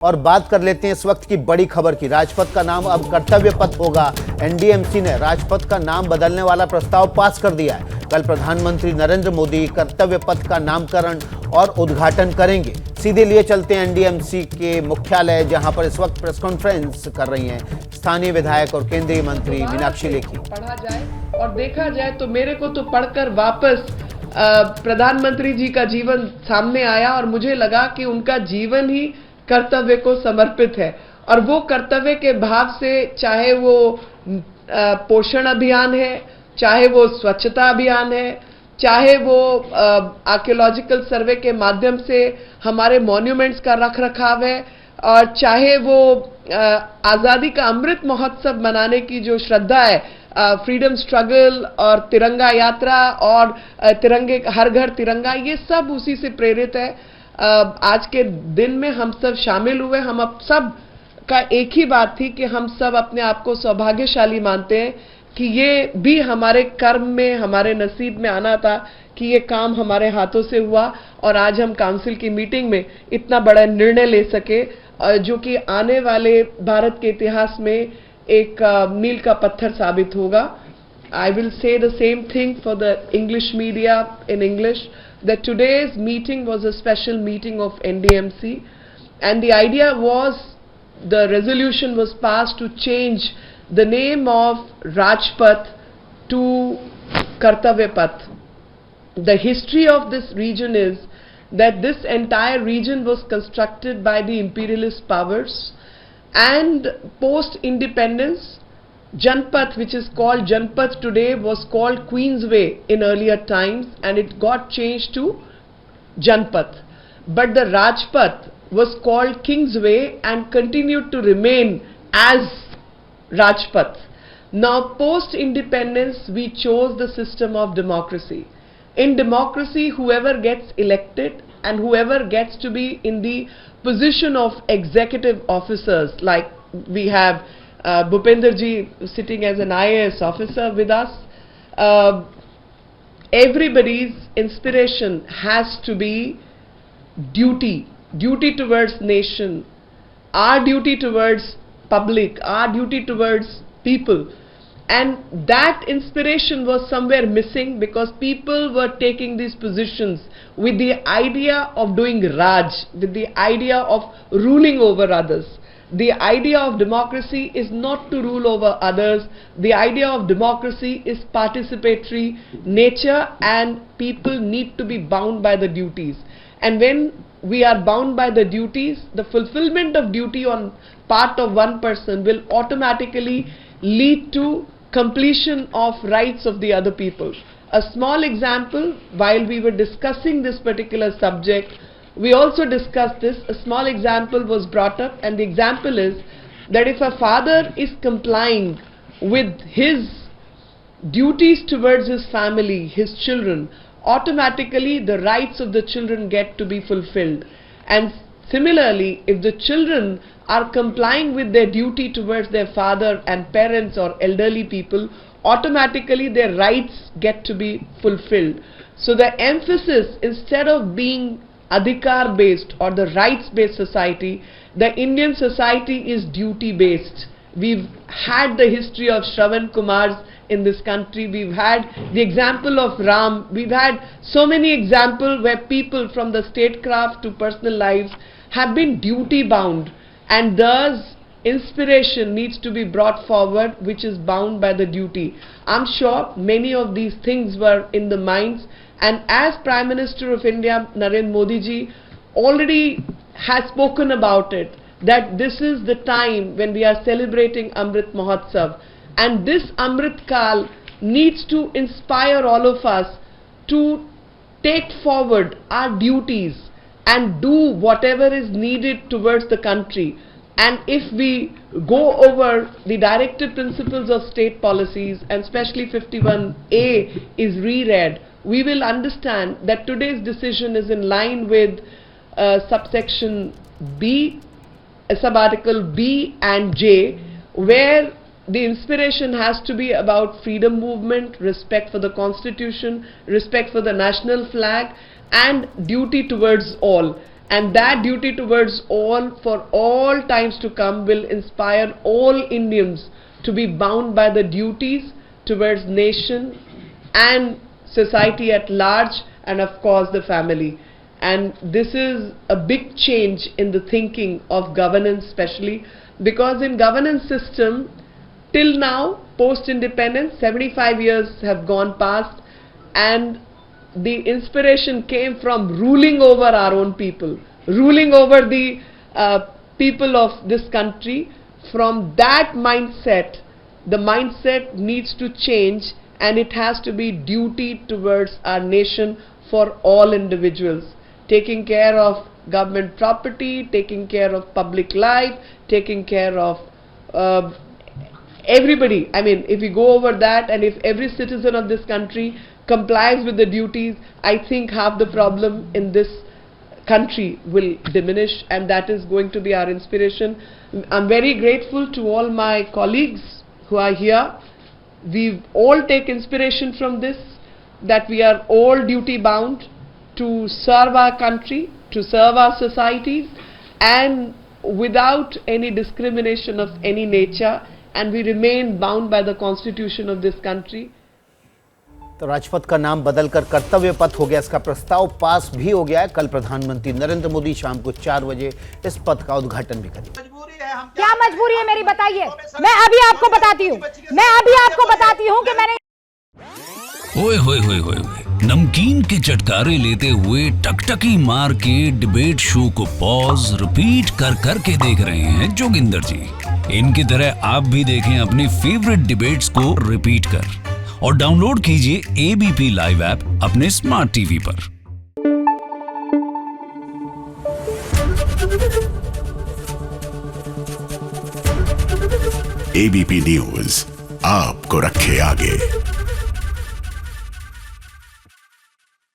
और बात कर लेते हैं इस वक्त की बड़ी खबर की। राजपथ का नाम अब कर्तव्य पथ होगा। एनडीएमसी ने राजपथ का नाम बदलने वाला प्रस्ताव पास कर दिया है। कल प्रधानमंत्री नरेंद्र मोदी कर्तव्य पथ का नामकरण और उद्घाटन करेंगे। सीधे लिए चलते हैं एनडीएमसी के मुख्यालय, जहां पर इस वक्त प्रेस कॉन्फ्रेंस कर रही हैं स्थानीय विधायक और केंद्रीय मंत्री मीनाक्षी लेखी। पढ़ा जाए और देखा जाए तो मेरे को तो पढ़कर वापस प्रधानमंत्री जी का जीवन सामने आया और मुझे लगा कि उनका जीवन ही कर्तव्य को समर्पित है। और वो कर्तव्य के भाव से, चाहे वो पोषण अभियान है, चाहे वो स्वच्छता अभियान है, चाहे वो आर्कियोलॉजिकल सर्वे के माध्यम से हमारे मॉन्यूमेंट्स का रख रखाव है, और चाहे वो आज़ादी का अमृत महोत्सव मनाने की जो श्रद्धा है, फ्रीडम स्ट्रगल और तिरंगा यात्रा और तिरंगे हर घर तिरंगा, ये सब उसी से प्रेरित है। आज के दिन में हम सब शामिल हुए। हम अब सब का एक ही बात थी कि हम सब अपने आप को सौभाग्यशाली मानते हैं कि ये भी हमारे कर्म में, हमारे नसीब में आना था कि ये काम हमारे हाथों से हुआ और आज हम काउंसिल की मीटिंग में इतना बड़ा निर्णय ले सके, जो कि आने वाले भारत के इतिहास में एक मील का पत्थर साबित होगा। I will say the same thing for the English media in English, that today's meeting was a special meeting of NDMC, and the idea was, the resolution was passed to change the name of Rajpath to Kartavya Path. The history of this region is that this entire region was constructed by the imperialist powers, and post-independence, Janpath, which is called Janpath today, was called Queensway in earlier times, and it got changed to Janpath. But the Rajpath was called Kingsway and continued to remain as Rajpath. Now, post-independence, we chose the system of democracy. In democracy, whoever gets elected and whoever gets to be in the position of executive officers, like we have Bhupender ji sitting as an IAS officer with us, everybody's inspiration has to be duty towards nation, our duty towards public, our duty towards people. And that inspiration was somewhere missing because people were taking these positions with the idea of doing Raj, with the idea of ruling over others. The idea of democracy is not to rule over others. The idea of democracy is participatory nature, and people need to be bound by the duties. And when we are bound by the duties, the fulfillment of duty on part of one person will automatically lead to completion of rights of the other people. A small example, while we were discussing this particular subject, we also discussed this. A small example was brought up, and the example is that if a father is complying with his duties towards his family, his children, automatically the rights of the children get to be fulfilled. And similarly, if the children are complying with their duty towards their father and parents or elderly people, automatically their rights get to be fulfilled. So the emphasis, instead of being adhikar based or the rights based society, the Indian society is duty based. We've had the history of Shravan Kumars in this country. We've had the example of Ram. We've had so many examples where people from the statecraft to personal lives have been duty bound, and thus inspiration needs to be brought forward which is bound by the duty. I'm sure many of these things were in the minds, and as Prime Minister of India Narendra Modi ji already has spoken about it, that this is the time when we are celebrating Amrit Mahotsav, and this Amrit Kal needs to inspire all of us to take forward our duties and do whatever is needed towards the country. And if we go over the directive principles of state policies, and especially 51A is reread, we will understand that today's decision is in line with subsection B, subarticle B and J, where the inspiration has to be about freedom movement, respect for the constitution, respect for the national flag, and duty towards all. And that duty towards all, for all times to come, will inspire all Indians to be bound by the duties towards nation and society at large, and of course the family. And this is a big change in the thinking of governance, especially because in governance system till now, post independence, 75 years have gone past, and the inspiration came from ruling over our own people, ruling over the people of this country. From that mindset, the mindset needs to change, and it has to be duty towards our nation for all individuals. Taking care of government property, taking care of public life, taking care of everybody. I mean, if we go over that, and if every citizen of this country complies with the duties, I think half the problem in this country will diminish, and that is going to be our inspiration. I'm very grateful to all my colleagues who are here. We all take inspiration from this, that we are all duty bound to serve our country, to serve our societies, and without any discrimination of any nature, and we remain bound by the constitution of this country. तो राजपथ का नाम बदलकर कर्तव्य पथ हो गया। इसका प्रस्ताव पास भी हो गया है। कल प्रधानमंत्री नरेंद्र मोदी शाम को 4 बजे इस पथ का उद्घाटन भी करेंगे। क्या मजबूरी है मेरी, बताइए। मैं अभी आपको बताती हूँ कि मैंने ओए होए होए होए नमकीन के चटकारे लेते हुए टकटकी मार के डिबेट शो को पॉज रिपीट कर करके देख रहे हैं जोगिंदर जी। इनकी तरह आप भी देखें अपनी फेवरेट डिबेट्स को रिपीट कर, और डाउनलोड कीजिए ABP लाइव ऐप अपने स्मार्ट टीवी पर। ABP न्यूज आपको रखे आगे।